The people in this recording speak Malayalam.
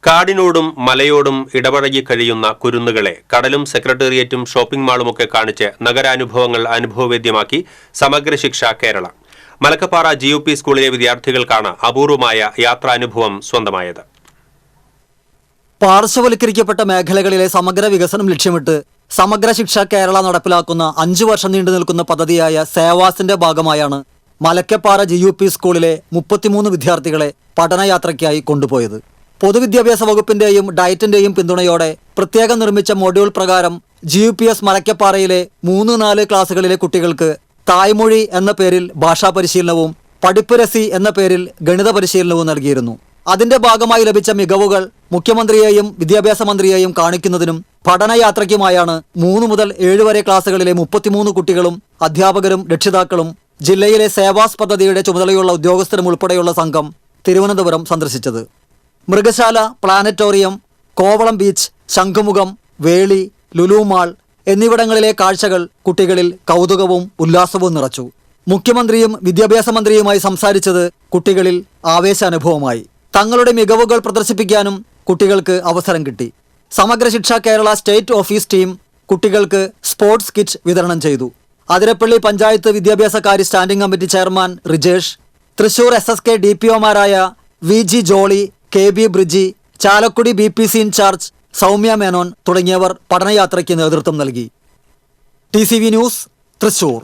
കാടിനോടും മലയോടും ഇടപഴകി കഴിയുന്ന കുരുന്നുകളെ കടലും സെക്രട്ടേറിയറ്റും ഷോപ്പിംഗ് മാളുമൊക്കെ കാണിച്ച് നഗരാനുഭവങ്ങൾ അനുഭവവേദ്യമാക്കി സമഗ്ര ശിക്ഷ കേരള. മലക്കപ്പാറ GUP സ്കൂളിലെ വിദ്യാർത്ഥികൾക്കാണ് അപൂർവമായ യാത്രാനുഭവം സ്വന്തമായത്. പാർശ്വവൽക്കരിക്കപ്പെട്ട മേഖലകളിലെ സമഗ്ര വികസനം ലക്ഷ്യമിട്ട് സമഗ്ര ശിക്ഷ കേരള നടപ്പിലാക്കുന്ന 5 വർഷം നീണ്ടു നിൽക്കുന്ന പദ്ധതിയായ സേവാസിന്റെ ഭാഗമായാണ് മലക്കപ്പാറ GUP സ്കൂളിലെ 33 വിദ്യാർത്ഥികളെ പഠനയാത്രയ്ക്കായി കൊണ്ടുപോയത്. പൊതുവിദ്യാഭ്യാസ വകുപ്പിന്റെയും ഡയറ്റിന്റെയും പിന്തുണയോടെ പ്രത്യേകം നിർമ്മിച്ച മൊഡ്യൂൾ പ്രകാരം GUPS മലക്കപ്പാറയിലെ 3-4 ക്ലാസുകളിലെ കുട്ടികൾക്ക് തായ്മൊഴി എന്ന പേരിൽ ഭാഷാ പരിശീലനവും പഠിപ്പുരസി എന്ന പേരിൽ ഗണിത പരിശീലനവും നൽകിയിരുന്നു. അതിന്റെ ഭാഗമായി ലഭിച്ച മികവുകൾ മുഖ്യമന്ത്രിയെയും വിദ്യാഭ്യാസ മന്ത്രിയെയും കാണിക്കുന്നതിനും പഠനയാത്രയ്ക്കുമായാണ് 3 മുതൽ 7 വരെ ക്ലാസുകളിലെ 33 കുട്ടികളും അധ്യാപകരും രക്ഷിതാക്കളും ജില്ലയിലെ സേവാസ് പദ്ധതിയുടെ ചുമതലയുള്ള ഉദ്യോഗസ്ഥരും ഉൾപ്പെടെയുള്ള സംഘം തിരുവനന്തപുരം സന്ദർശിച്ചത്. മൃഗശാല, പ്ലാനറ്റോറിയം, കോവളം ബീച്ച്, ശംഖുമുഖം, വേളി, ലുലു മാൾ എന്നിവിടങ്ങളിലെ കാഴ്ചകൾ കുട്ടികളിൽ കൗതുകവും ഉല്ലാസവും നിറച്ചു. മുഖ്യമന്ത്രിയും വിദ്യാഭ്യാസ മന്ത്രിയുമായി സംസാരിച്ചത് കുട്ടികളിൽ ആവേശാനുഭവമായി. തങ്ങളുടെ മികവുകൾ പ്രദർശിപ്പിക്കാനും കുട്ടികൾക്ക് അവസരം കിട്ടി. Samagra Shiksha Kerala state office team കുട്ടികൾക്ക് സ്പോർട്സ് കിറ്റ് വിതരണം ചെയ്തു. അതിരപ്പള്ളി പഞ്ചായത്ത് വിദ്യാഭ്യാസകാര്യ standing committee chairman Rijesh, Thrissur SSK DPOമാരായ VG Jolly, KB Briji, Chalakudy BPC in charge Soumya Menon തുടങ്ങിയവർ പഠനയാത്രയ്ക്ക് നേതൃത്വം നൽകി. TCV news, Thrissur.